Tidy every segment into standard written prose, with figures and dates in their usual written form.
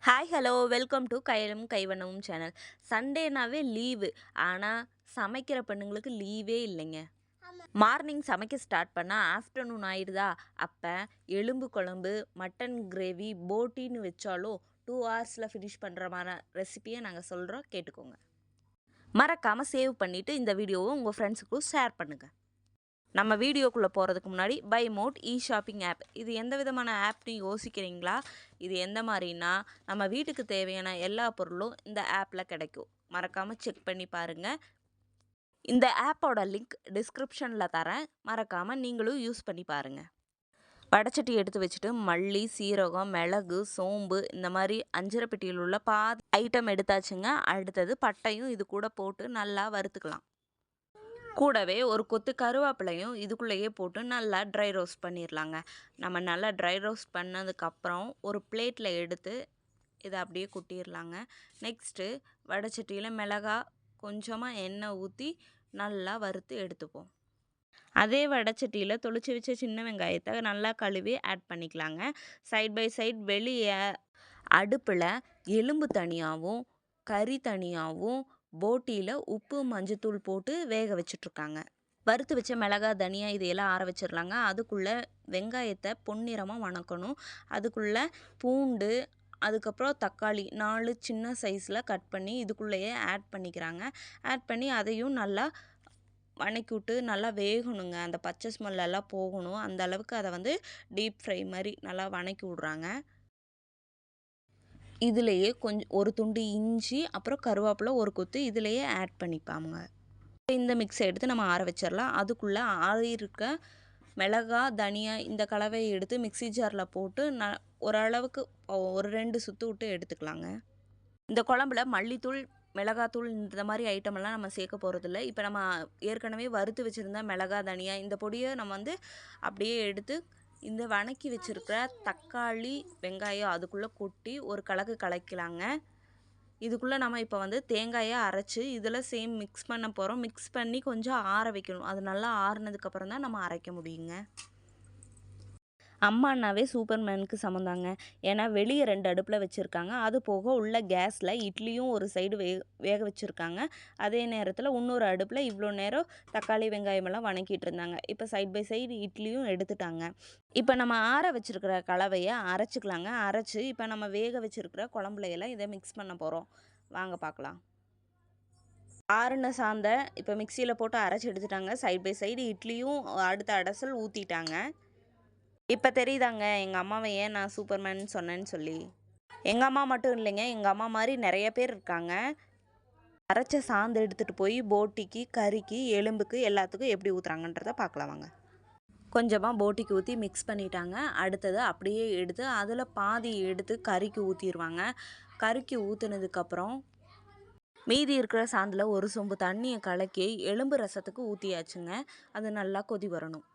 Hi hello welcome to கையிலும் கைவண்ணமும் channel. சண்டேனாவே leave. ஆனால் சமைக்கிற பெண்ணுங்களுக்கு லீவே இல்லைங்க. மார்னிங் சமைக்க ஸ்டார்ட் பண்ணால் ஆஃப்டர்நூன் ஆயிடுதா, அப்போ எலும்பு குழம்பு, மட்டன் கிரேவி, போட்டின்னு வச்சாலும் 2 ஹவர்ஸில் ஃபினிஷ் பண்ணுற மாதிரி ரெசிபியை நாங்கள் சொல்கிறோம், கேட்டுக்கோங்க. மறக்காமல் சேவ் பண்ணிவிட்டு இந்த வீடியோவை உங்கள் ஃப்ரெண்ட்ஸுக்கும் ஷேர் பண்ணுங்கள். நம்ம வீடியோக்குள்ளே போகிறதுக்கு முன்னாடி பை மோட் ஷாப்பிங் ஆப், இது எந்த விதமான ஆப்னு யோசிக்கிறீங்களா? இது எந்த மாதிரினா, நம்ம வீட்டுக்கு தேவையான எல்லா பொருளும் இந்த ஆப்பில் கிடைக்கும். மறக்காமல் செக் பண்ணி பாருங்கள். இந்த ஆப்போட லிங்க் டிஸ்கிரிப்ஷனில் தரேன், மறக்காமல் நீங்களும் யூஸ் பண்ணி பாருங்கள். வடச்சட்டி எடுத்து வச்சுட்டு மல்லி, சீரகம், மிளகு, சோம்பு இந்த மாதிரி அஞ்சரை பெட்டியில் உள்ள பாதி ஐட்டம் எடுத்தாச்சுங்க. அடுத்தது பட்டையும் இது கூட போட்டு நல்லா வறுத்துக்கலாம். கூடவே ஒரு கொத்து கருவேப்பிலையும் இதுக்குள்ளேயே போட்டு நல்லா ட்ரை ரோஸ்ட் பண்ணிடலாங்க. நம்ம நல்லா ட்ரை ரோஸ்ட் பண்ணதுக்கப்புறம் ஒரு பிளேட்டில் எடுத்து இதை அப்படியே கொட்டிடலாங்க. நெக்ஸ்ட்டு வடைச்சட்டியில் மிளகாய் கொஞ்சமாக எண்ணெய் ஊற்றி நல்லா வறுத்து எடுத்துப்போம். அதே வடைச்சட்டியில் தொளிச்சு வச்ச சின்ன வெங்காயத்தை நல்லா கழுவி ஆட் பண்ணிக்கலாங்க. சைட் பை சைட் வெளியே அடுப்பில் எலும்பு தனியாகவும் கறி தனியாகவும் போட்டியில் உப்பு மஞ்சத்தூள் போட்டு வேக வச்சிட்ருக்காங்க. வறுத்து வச்ச மிளகாய், தனியா இதையெல்லாம் ஆற வச்சிடலாங்க. அதுக்குள்ளே வெங்காயத்தை பொன்னிறமாக வணக்கணும். அதுக்குள்ளே பூண்டு, அதுக்கப்புறம் தக்காளி 4 சின்ன சைஸில் கட் பண்ணி இதுக்குள்ளேயே ஆட் பண்ணிக்கிறாங்க. ஆட் பண்ணி அதையும் நல்லா வணக்கி விட்டு நல்லா வேகணுங்க. அந்த பச்சை ஸ்மெல்லாம் போகணும். அந்த அளவுக்கு அதை டீப் ஃப்ரை மாதிரி நல்லா வணக்கி விட்றாங்க. இதுலேயே கொஞ்சம் ஒரு துண்டு இஞ்சி, அப்புறம் கருவேப்பிலை ஒரு கொத்து இதுலேயே ஆட் பண்ணிப்பாங்க. இந்த மிக்ஸை எடுத்து நம்ம ஆற வச்சிடலாம். அதுக்குள்ளே ஆறியிருக்க மிளகாய், தனியா இந்த கலவையை எடுத்து மிக்ஸி ஜாரில் போட்டு ஓரளவுக்கு ஒரு 2 சுற்று விட்டு எடுத்துக்கலாங்க. இந்த குழம்புல மல்லித்தூள், மிளகாத்தூள் இந்த மாதிரி ஐட்டமெல்லாம் நம்ம சேர்க்க போகிறதில்ல. இப்போ நம்ம ஏற்கனவே வறுத்து வச்சுருந்த மிளகாய், தனியா இந்த பொடியை நம்ம அப்படியே எடுத்து இந்த வணக்கி வச்சுருக்கிற தக்காளி, வெங்காயம் அதுக்குள்ளே கொட்டி ஒரு கலக்கு கலக்கலாங்க. இதுக்குள்ளே நம்ம இப்போ தேங்காயை அரைச்சி இதில் சேம் மிக்ஸ் பண்ண போகிறோம். மிக்ஸ் பண்ணி கொஞ்சம் ஆற வைக்கணும். அது நல்லா ஆறுனதுக்கப்புறம் தான் நம்ம அரைக்க முடியுங்க. அம்மானாவே சூப்பர்மேனுக்கு சமந்தாங்க. ஏன்னா வெளியே 2 அடுப்பில் வச்சுருக்காங்க. அது போக உள்ள கேஸில் இட்லியும் ஒரு சைடு வேக வச்சுருக்காங்க. அதே நேரத்தில் இன்னொரு அடுப்பில் இவ்வளோ நேரம் தக்காளி, வெங்காயமெல்லாம் வணக்கிட்டு இருந்தாங்க. இப்போ சைட் பை சைடு இட்லியும் எடுத்துட்டாங்க. இப்போ நம்ம ஆற வச்சுருக்கிற கலவையை அரைச்சிக்கலாங்க. அரைச்சி இப்போ நம்ம வேக வச்சுருக்கிற குழம்புலையெல்லாம் இதை மிக்ஸ் பண்ண போகிறோம். வாங்க பார்க்கலாம். ஆறுன சாந்தை இப்போ மிக்சியில் போட்டு அரைச்சி எடுத்துட்டாங்க. சைட் பை சைடு இட்லியும் அடுத்த அடசல் ஊற்றிட்டாங்க. இப்போ தெரியுதாங்க எங்கள் அம்மாவை ஏன் நான் சூப்பர்மேன் சொன்னேன்னு சொல்லி. எங்கள் அம்மா மட்டும் இல்லைங்க, எங்கள் அம்மா மாதிரி நிறைய பேர் இருக்காங்க. அரைச்ச சாந்து எடுத்துகிட்டு போய் போட்டிக்கு, கறிக்கு, எலும்புக்கு எல்லாத்துக்கும் எப்படி ஊற்றுறாங்கன்றத பார்க்கலாம் வாங்க. கொஞ்சமாக போட்டிக்கு ஊற்றி மிக்ஸ் பண்ணிட்டாங்க. அடுத்தது அப்படியே எடுத்து அதில் பாதி எடுத்து கறிக்கு ஊற்றிடுவாங்க. கறிக்கு ஊற்றுனதுக்கப்புறம் மீதி இருக்கிற சாந்தில் ஒரு சொம்பு தண்ணியை கலக்கி எலும்பு ரசத்துக்கு ஊற்றியாச்சுங்க. அது நல்லா கொதி வரணும்.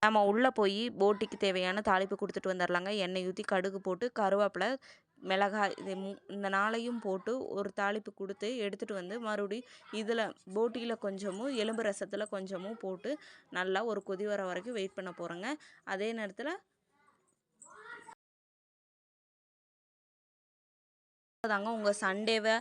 நம்ம உள்ளே போய் போட்டிக்கு தேவையான தாளிப்பு கொடுத்துட்டு வந்துடலாங்க. எண்ணெய் ஊற்றி கடுகு போட்டு கருவேப்பிலை, மிளகாய் இந்த 4ஐயும் போட்டு ஒரு தாளிப்பு கொடுத்து எடுத்துகிட்டு மறுபடியும் இதில் போட்டியில் கொஞ்சமும் எலும்பு ரசத்தில் கொஞ்சமும் போட்டு நல்லா ஒரு கொதி வர வரைக்கும் வெயிட் பண்ண போகிறோங்க. அதே நேரத்தில் தாங்க உங்கள் சண்டேவை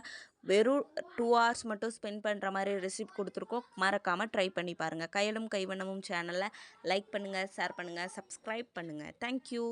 வெறும் 2 ஹவர்ஸ் மட்டும் ஸ்பெண்ட் பண்ணுற மாதிரி ரெசிபி கொடுத்துருக்கோம். மறக்காமல் ட்ரை பண்ணி பாருங்கள். கையிலும் கைவண்ணமும் சேனலை லைக் பண்ணுங்கள், ஷேர் பண்ணுங்கள், சப்ஸ்கிரைப் பண்ணுங்கள். தேங்க்யூ.